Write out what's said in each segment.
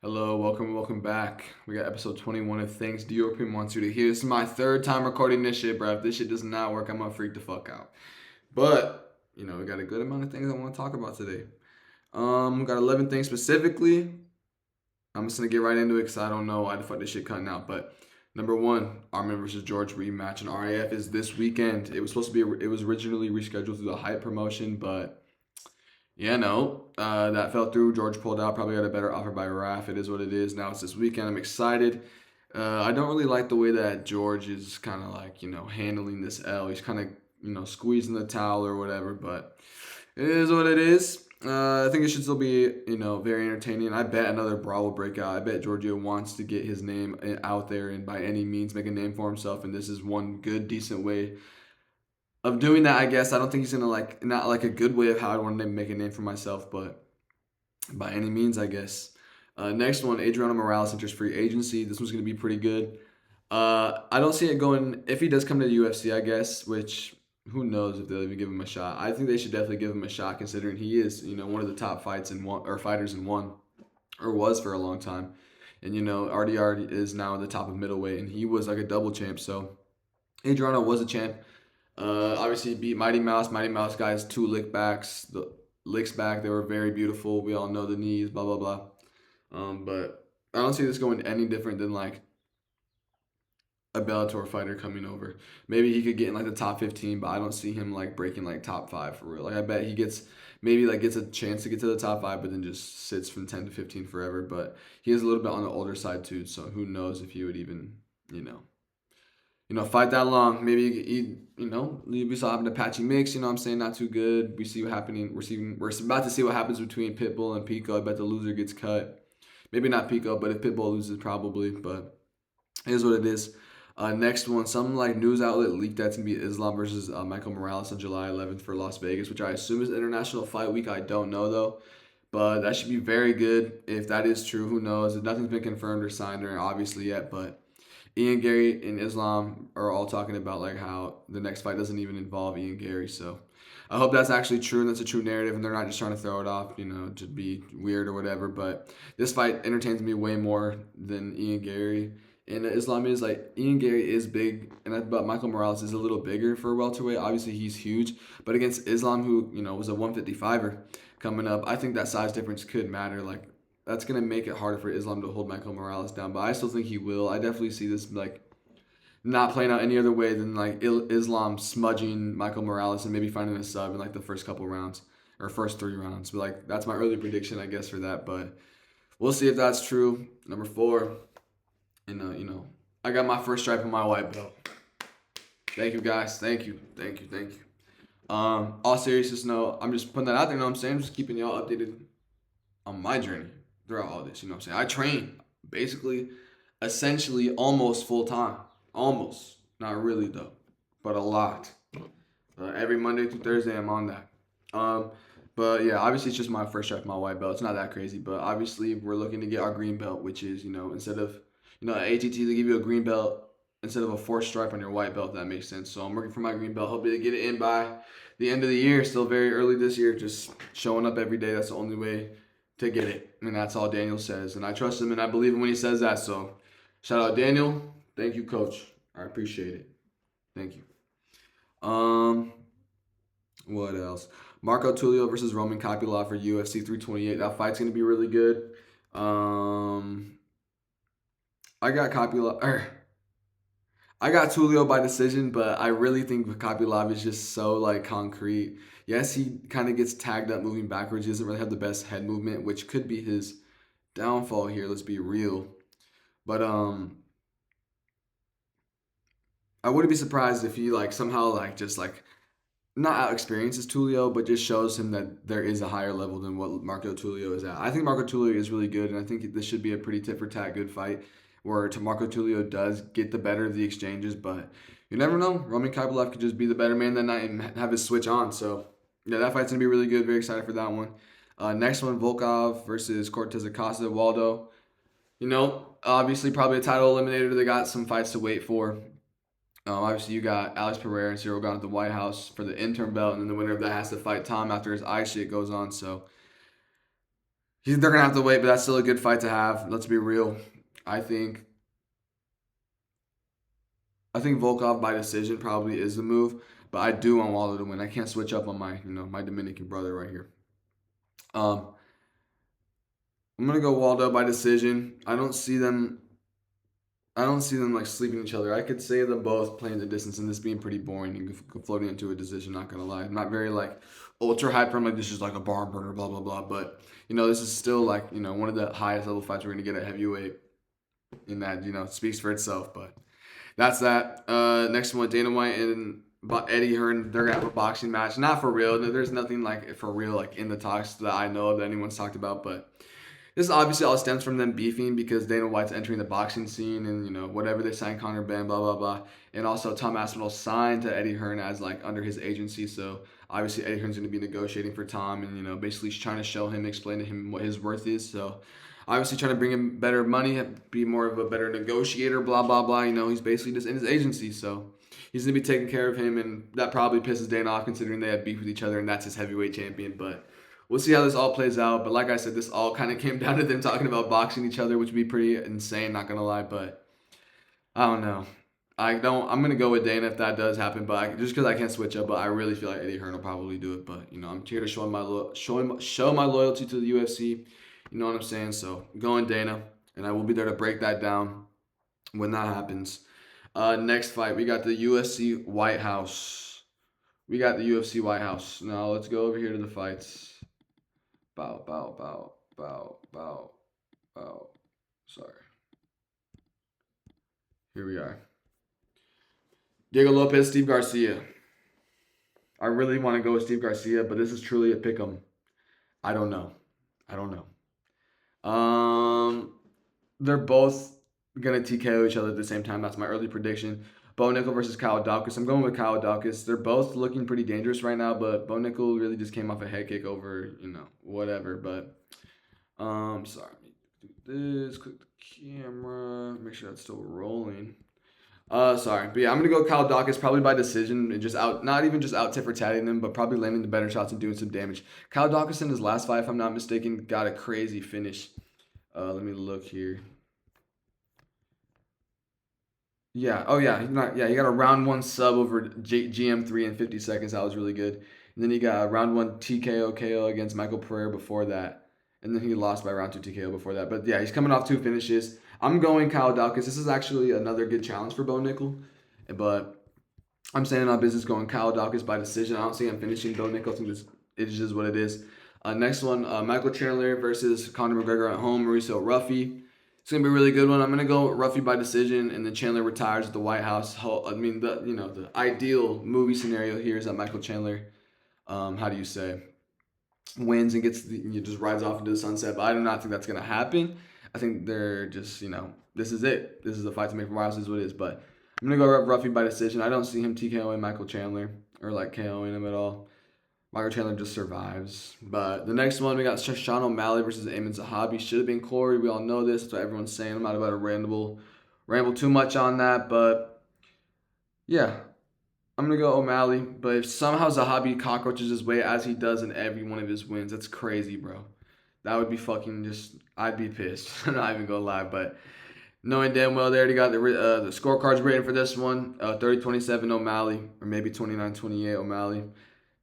Hello, welcome back. We got episode 21 of Things DIORPIUM wants you to hear. This is my third time recording this shit, bro. If this shit does not work, I'm gonna freak the fuck out. But, we got a good amount of things I want to talk about today. We got 11 things specifically. I'm just gonna get right into it because I don't know why the fuck this shit cutting out. But number one, Armin versus George rematch in RAF is this weekend. It was supposed to be, it was originally rescheduled through the Hype promotion, but yeah, no, that fell through. George pulled out. Probably got a better offer by Raf. It is what it is. Now it's this weekend. I'm excited. I don't really like the way that George is kind of like, handling this L. He's kind of, squeezing the towel or whatever, but it is what it is. I think it should still be, very entertaining. I bet another brawl will break out. I bet Giorgio wants to get his name out there and by any means make a name for himself. And this is one good, decent way of doing that, I guess. I don't think he's gonna not like a good way of how I want to make a name for myself, but by any means, I guess. Next one, Adriano Morales enters free agency. This one's gonna be pretty good. I don't see it going if he does come to the UFC, I guess, which who knows if they'll even give him a shot. I think they should definitely give him a shot considering he is, one of the top fights in one or fighters in one or was for a long time. And RDR is now at the top of middleweight and he was like a double champ, so Adriano was a champ. Obviously he beat Mighty Mouse. Mighty Mouse guys, two the licks back. They were very beautiful. We all know the knees, blah blah blah. But I don't see this going any different than like a Bellator fighter coming over. Maybe he could get in like the top 15, but I don't see him like breaking like top 5 for real. Like I bet he gets gets a chance to get to the top 5, but then just sits from 10 to 15 forever. But he is a little bit on the older side too, so who knows if he would even fight that long. Maybe we saw happen to Patchy Mix. I'm saying not too good. We see what happening. We're about to see what happens between Pitbull and Pico. I bet the loser gets cut. Maybe not Pico, but if Pitbull loses, probably. But it is what it is. Next one, some like news outlet leaked that's gonna be Islam versus Michael Morales on July 11th for Las Vegas, which I assume is International Fight Week. I don't know though, but that should be very good if that is true. Who knows? Nothing's been confirmed or signed or obviously yet, but Ian Gary and Islam are all talking about like how the next fight doesn't even involve Ian Gary. So I hope that's actually true and that's a true narrative and they're not just trying to throw it off, to be weird or whatever. But this fight entertains me way more than Ian Gary. And Islam is like Ian Gary is big, but Michael Morales is a little bigger for a welterweight. Obviously, he's huge, but against Islam, who was a 155er coming up, I think that size difference could matter. Like that's gonna make it harder for Islam to hold Michael Morales down, but I still think he will. I definitely see this like not playing out any other way than like Islam smudging Michael Morales and maybe finding a sub in like the first couple rounds or first 3 rounds. But like that's my early prediction, I guess, for that. But we'll see if that's true. Number 4. And, I got my first stripe on my white belt. Thank you, guys. Thank you. All seriousness, no, I'm just putting that out there, you know what I'm saying? I'm just keeping y'all updated on my journey throughout all this, you know what I'm saying? I train basically, essentially, almost full time. Almost. Not really, though, but a lot. Every Monday through Thursday, I'm on that. But yeah, obviously, it's just my first stripe on my white belt. It's not that crazy, but obviously, we're looking to get our green belt, which is, instead of at ATT, they give you a green belt instead of a 4th stripe on your white belt, if that makes sense. So I'm working for my green belt. Hopefully to get it in by the end of the year. Still very early this year. Just showing up every day. That's the only way to get it. And that's all Daniel says. And I trust him and I believe him when he says that. So shout out Daniel. Thank you, coach. I appreciate it. Thank you. What else? Marco Tulio versus Roman Kopylov for UFC 328. That fight's going to be really good. I got Tulio by decision, but I really think Kopylov is just so like concrete. Yes, he kind of gets tagged up moving backwards. He doesn't really have the best head movement, which could be his downfall here. Let's be real. But I wouldn't be surprised if he like somehow like just like not out experiences Tulio, but just shows him that there is a higher level than what Marco Tulio is at. I think Marco Tulio is really good, and I think this should be a pretty tit for tat good fight where Marco Tulio does get the better of the exchanges, but you never know. Roman Kopylov could just be the better man that night and have his switch on. So yeah, that fight's gonna be really good. Very excited for that one. Next one, Volkov versus Cortez Acosta. Waldo, obviously probably a title eliminator. They got some fights to wait for. Obviously, you got Alex Pereira and Cyril Gane at the White House for the interim belt, and then the winner of that has to fight Tom after his eye shit goes on. So, they're going to have to wait, but that's still a good fight to have. Let's be real. I think Volkov by decision probably is the move, but I do want Wilder to win. I can't switch up on my, my Dominican brother right here. I'm gonna go Waldo by decision. I don't see them like sleeping each other. I could say them both playing the distance and this being pretty boring and floating into a decision. Not gonna lie, I'm not very like ultra hyper. I'm like this is like a barn burner, blah blah blah. But this is still like one of the highest level fights we're gonna get at heavyweight. In that speaks for itself. But that's that. Next one, Dana White and Eddie Hearn. They're gonna have a boxing match. Not for real. There's nothing like for real like in the talks that I know of that anyone's talked about, but. This obviously all stems from them beefing because Dana White's entering the boxing scene and, whatever they signed Conor Ben, blah, blah, blah. And also Tom Aspinall signed to Eddie Hearn as, like, under his agency. So, obviously, Eddie Hearn's going to be negotiating for Tom and, basically trying to show him, explain to him what his worth is. So, obviously trying to bring him better money, be more of a better negotiator, blah, blah, blah. He's basically just in his agency. So, he's going to be taking care of him. And that probably pisses Dana off considering they have beef with each other and that's his heavyweight champion. But we'll see how this all plays out. But like I said, this all kind of came down to them talking about boxing each other, which would be pretty insane, not going to lie. But I don't know. I'm going to go with Dana if that does happen. But just because I can't switch up. But I really feel like Eddie Hearn will probably do it. But, I'm here to show my loyalty to the UFC. You know what I'm saying? So going Dana. And I will be there to break that down when that happens. Next fight, we got the UFC White House. Now let's go over here to the fights. Bow. Sorry. Here we are. Diego Lopez, Steve Garcia. I really want to go with Steve Garcia, but this is truly a pick 'em. I don't know. They're both gonna TKO each other at the same time. That's my early prediction. Bo Nickel versus Kyle Daukaus. I'm going with Kyle Daukaus. They're both looking pretty dangerous right now, but Bo Nickel really just came off a head kick over, whatever. But, sorry. Do this. Click the camera. Make sure that's still rolling. Sorry. But yeah, I'm going to go Kyle Daukaus probably by decision. And just out, not even just out tit for tatting them, but probably landing the better shots and doing some damage. Kyle Daukaus in his last fight, if I'm not mistaken, got a crazy finish. Let me look here. Yeah. Oh, yeah. He got a round 1 sub over GM3 in 50 seconds. That was really good. And then he got a round 1 TKO KO against Michael Pereira before that. And then he lost by round 2 TKO before that. But yeah, he's coming off 2 finishes. I'm going Kyle Daukaus. This is actually another good challenge for Bo Nickel. But I'm standing on business going Kyle Daukaus by decision. I don't see him finishing Bo Nickel. I think it is just what it is. Next one, Michael Chandler versus Conor McGregor at home. Mauricio Ruffy. It's going to be a really good one. I'm going to go Ruffy by decision, and then Chandler retires at the White House. The ideal movie scenario here is that Michael Chandler, wins and just rides off into the sunset. But I do not think that's going to happen. I think they're just, this is it. This is the fight to make for White House is what it is. But I'm going to go Ruffy by decision. I don't see him TKOing Michael Chandler or KOing him at all. Michael Chandler just survives. But the next one, we got Sean O'Malley versus Amin Zahabi. Should have been Corey. We all know this. That's what everyone's saying. I'm not about to ramble too much on that. But, yeah. I'm going to go O'Malley. But if somehow Zahabi cockroaches his way as he does in every one of his wins, that's crazy, bro. That would be fucking I'd be pissed. I'm not even going to lie. But knowing damn well they already got the scorecards written for this one. 30-27 O'Malley. Or maybe 29-28 O'Malley.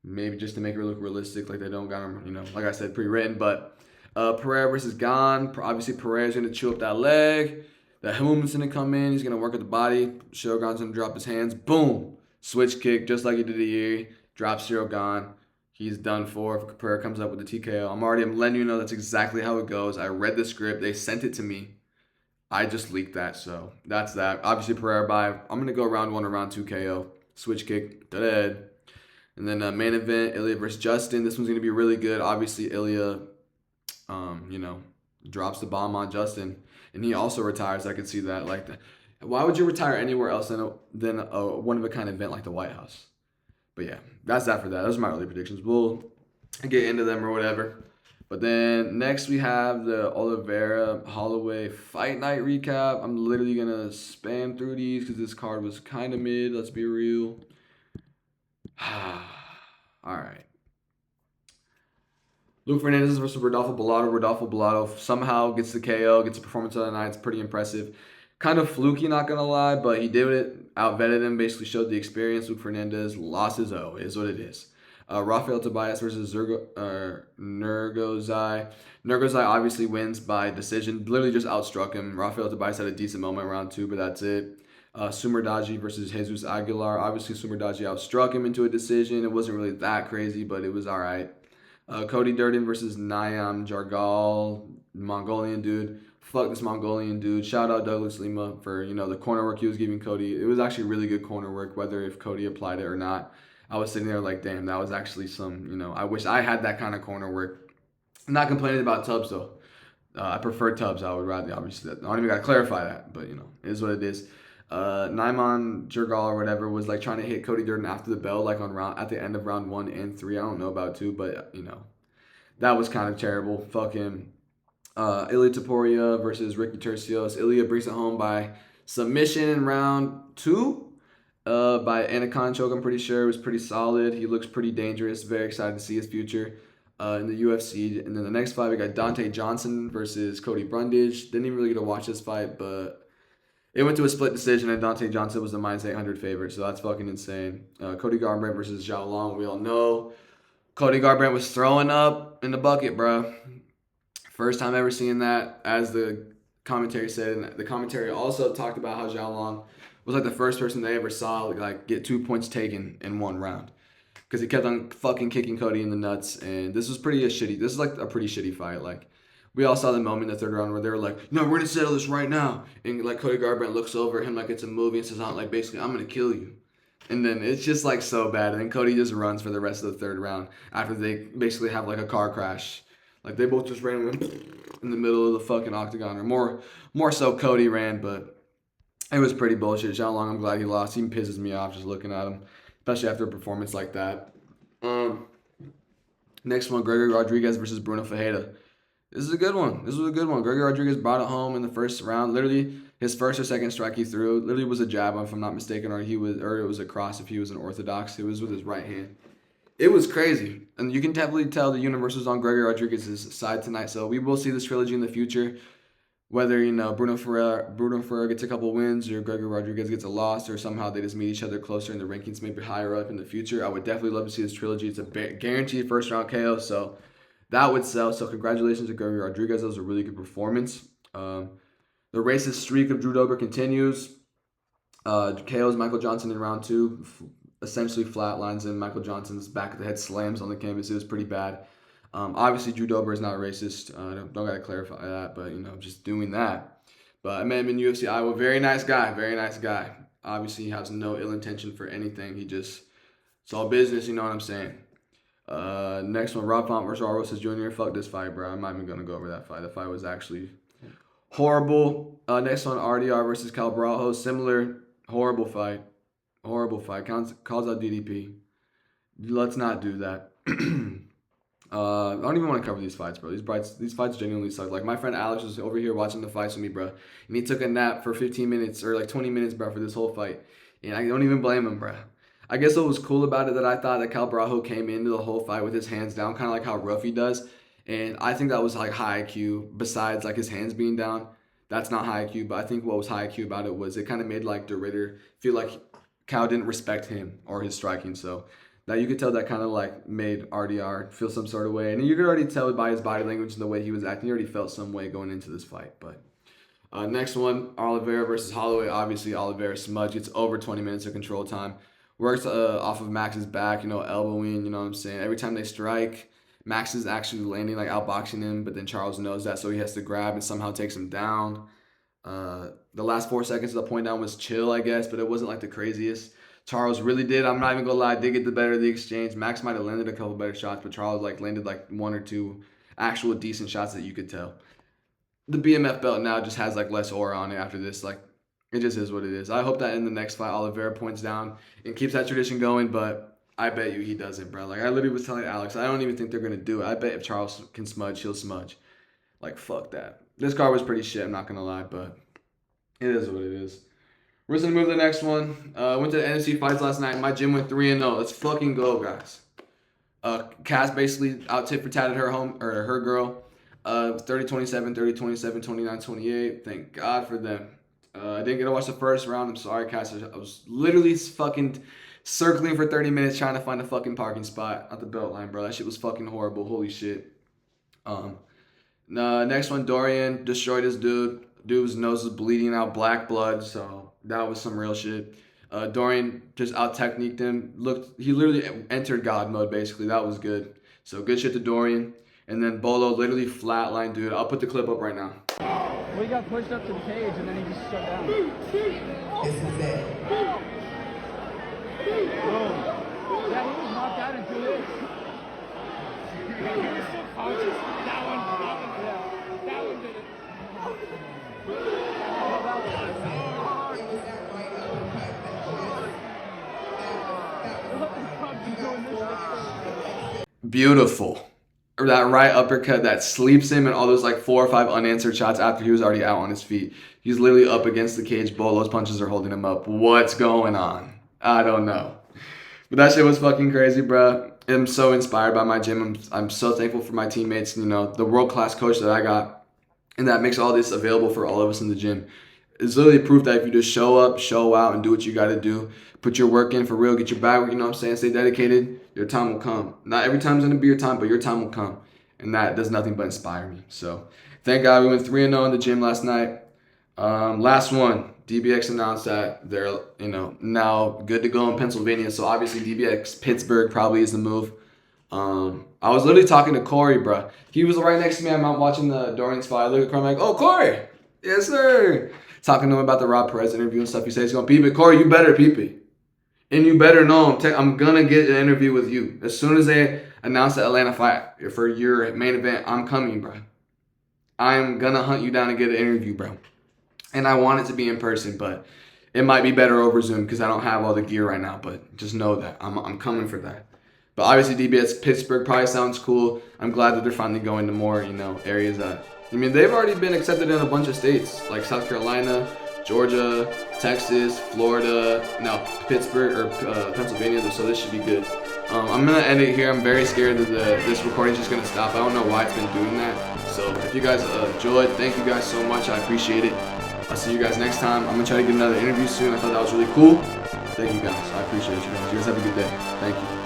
Maybe just to make her look realistic, like they don't got him, like I said, pre-written. But Pereira versus Gane. Obviously, Pereira's going to chew up that leg. The Helmut's going to come in. He's going to work at the body. Shogun's going to drop his hands. Boom. Switch kick, just like he did here. Drops Shogun. He's done for. If Pereira comes up with the TKO. I'm letting you know that's exactly how it goes. I read the script. They sent it to me. I just leaked that, so that's that. Obviously, Pereira by. I'm going to go round 1 or round 2 KO. Switch kick. Dead. And then main event, Ilya versus Justin. This one's going to be really good. Obviously, Ilya, drops the bomb on Justin. And he also retires. I could see that. Why would you retire anywhere else than a one-of-a-kind event like the White House? But yeah, that's that for that. Those are my early predictions. We'll get into them or whatever. But then next we have the Oliveira Holloway Fight Night recap. I'm literally going to spam through these because this card was kind of mid. Let's be real. All right. Luke Fernandez versus Rodolfo Bellato. Rodolfo Bellato somehow gets the KO, gets a performance of the night. It's pretty impressive. Kind of fluky, not gonna lie, but he did it. Outvetted him, basically showed the experience. Luke Fernandez lost his O. Is what it is. Rafael Tobias versus Nergozai. Nergozai obviously wins by decision. Literally just outstruck him. Rafael Tobias had a decent moment round 2, but that's it. Sumerdaji versus Jesus Aguilar. Obviously, Sumerdaji outstruck him into a decision. It wasn't really that crazy, but it was all right. Cody Durden versus Nayam Jargal, Mongolian dude. Fuck this Mongolian dude. Shout out Douglas Lima for, the corner work he was giving Cody. It was actually really good corner work, whether if Cody applied it or not. I was sitting there like, damn, that was actually some, I wish I had that kind of corner work. I'm not complaining about Tubbs, though. I prefer Tubbs. I would rather, obviously. I don't even got to clarify that, but, it is what it is. Naiman Jurgal or whatever was like trying to hit Cody Durden after the bell, like at the end of round 1 and 3. I don't know about 2, but that was kind of terrible. Fucking Ilya Taporia versus Ricky Tercios. Ilya brings it home by submission in round 2. By Anaconda choke, I'm pretty sure. It was pretty solid. He looks pretty dangerous. Very excited to see his future in the UFC. And then the next fight, we got Dante Johnson versus Cody Brundage. Didn't even really get to watch this fight, but it went to a split decision, and Dante Johnson was the minus 800 favorite, so that's fucking insane. Cody Garbrandt versus Zhao Long. We all know Cody Garbrandt was throwing up in the bucket, bro. First time ever seeing that, as the commentary said. And the commentary also talked about how Zhao Long was like the first person they ever saw like get 2 points taken in 1 round, because he kept on fucking kicking Cody in the nuts. And this is like a pretty shitty fight. Like, we all saw the moment in the 3rd round where they were like, no, we're going to settle this right now. And like Cody Garbrandt looks over at him like it's a movie and says, like, basically, I'm going to kill you. And then it's just like so bad. And then Cody just runs for the rest of the 3rd round after they basically have like a car crash. Like, they both just ran in the middle of the fucking octagon. Or more so Cody ran, but it was pretty bullshit. Zhao Long, I'm glad he lost. He pisses me off just looking at him, especially after a performance like that. Next one, Gregory Rodriguez versus Bruno Ferreira. This was a good one. Gregory Rodriguez brought it home in the first round. Literally, his first or second strike he threw literally was a jab, if I'm not mistaken, or it was a cross if he was an orthodox. It was with his right hand. It was crazy. And you can definitely tell the universe was on Gregory Rodriguez's side tonight. So we will see this trilogy in the future. Whether, Bruno Ferreira gets a couple wins, or Gregory Rodriguez gets a loss, or somehow they just meet each other closer in the rankings, maybe higher up in the future. I would definitely love to see this trilogy. It's a guaranteed first round KO, so that would sell. So congratulations to Gregory Rodriguez. That was a really good performance. The racist streak of Drew Dober continues. KOs Michael Johnson in round 2. Essentially flatlines him. Michael Johnson's back of the head slams on the canvas. It was pretty bad. Obviously, Drew Dober is not racist. Don't got to clarify that, but, just doing that. But I met him in UFC Iowa. Very nice guy. Obviously, he has no ill intention for anything. It's all business, you know what I'm saying? Next one, Rob Font versus Rosas Jr. Fuck this fight, bro. I'm not even going to go over that fight. That fight was actually horrible. Next one, RDR versus Cal Barajo. Similar, horrible fight. Calls out DDP. Let's not do that. I don't even want to cover these fights, bro. These fights genuinely suck. Like, my friend Alex was over here watching the fights with me, bro. And he took a nap for 15 minutes or like 20 minutes, bro, for this whole fight. And I don't even blame him, bro. I guess what was cool about it that I thought that Cal Barajo came into the whole fight with his hands down, kind of like how Ruffy does. And I think that was like high IQ, besides like his hands being down. That's not high IQ, but I think what was high IQ about it was it kind of made like De Ritter feel like Cal didn't respect him or his striking. So that you could tell that kind of like made RDR feel some sort of way. And you could already tell by his body language and the way he was acting. He already felt some way going into this fight. But next one, Oliveira versus Holloway. Obviously, Oliveira smudge. Gets over 20 minutes of control time. Works off of Max's back, elbowing, you know what I'm saying? Every time they strike, Max is actually landing, like outboxing him, but then Charles knows that, so he has to grab and somehow takes him down. The last 4 seconds of the point down was chill, I guess, but it wasn't like the craziest. Charles really did, I'm not even gonna lie, did get the better of the exchange. Max might have landed a couple better shots, but Charles landed 1 or 2 actual decent shots that you could tell. The BMF belt now just has less aura on it after this. It just is what it is. I hope that in the next fight, Oliveira points down and keeps that tradition going, but I bet you he doesn't, bro. I literally was telling Alex, I don't even think they're going to do it. I bet if Charles can smudge, he'll smudge. Fuck that. This card was pretty shit, I'm not going to lie, but it is what it is. We're just going to move to the next one. Went to the NFC fights last night. My gym went 3-0. Let's fucking go, guys. Cass basically out tit for tatted her girl. 30-27, 30-27, 29-28. Thank God for them. I didn't get to watch the first round. I'm sorry, Cass. I was literally fucking circling for 30 minutes trying to find a fucking parking spot at the belt line, bro. That shit was fucking horrible. Holy shit. Next one, Dorian destroyed his dude. Dude's nose was bleeding out black blood, so that was some real shit. Dorian just out-techniqued him. He literally entered God mode, basically. That was good. So good shit to Dorian. And then Bolo literally flatlined, dude. I'll put the clip up right now. Well, he got pushed up to the cage, and then he just shut down. This is it. Boom. Yeah, he was knocked out in 2 hits. That one did it. Beautiful. That right uppercut that sleeps him and all those like 4 or 5 unanswered shots after he was already out on his feet. He's literally up against the cage. Bolo's punches are holding him up. What's going on? I don't know. But that shit was fucking crazy, bro. I'm so inspired by my gym. I'm so thankful for my teammates, you know, the world-class coach that I got. And that makes all this available for all of us in the gym. It's literally proof that if you just show up, show out, and do what you got to do, put your work in for real, get your bag work, you know what I'm saying, stay dedicated, your time will come. Not every time's going to be your time, but your time will come. And that does nothing but inspire me. So thank God we went 3-0 in the gym last night. Last one, DBX announced that they're, you know, now good to go in Pennsylvania. So obviously DBX Pittsburgh probably is the move. I was literally talking to Corey, bro. He was right next to me. I'm out watching the Dorian's fight. I look at Corey, I'm like, oh, Corey. Yes, sir. Talking to him about the Rob Perez interview and stuff. He says he's going to peep it. Corey, you better peep it. And you better know I'm going to get an interview with you. As soon as they announce the Atlanta fight for your main event, I'm coming, bro. I'm going to hunt you down and get an interview, bro. And I want it to be in person, but it might be better over Zoom because I don't have all the gear right now. But just know that I'm coming for that. But obviously DBS Pittsburgh probably sounds cool. I'm glad that they're finally going to more, you know, areas that, I mean, they've already been accepted in a bunch of states like South Carolina, Georgia, Texas, Florida, no, Pittsburgh or Pennsylvania, so this should be good. I'm going to end it here. I'm very scared that this recording is just going to stop. I don't know why it's been doing that. So if you guys enjoyed, thank you guys so much. I appreciate it. I'll see you guys next time. I'm going to try to get another interview soon. I thought that was really cool. Thank you guys. I appreciate you guys. You guys have a good day. Thank you.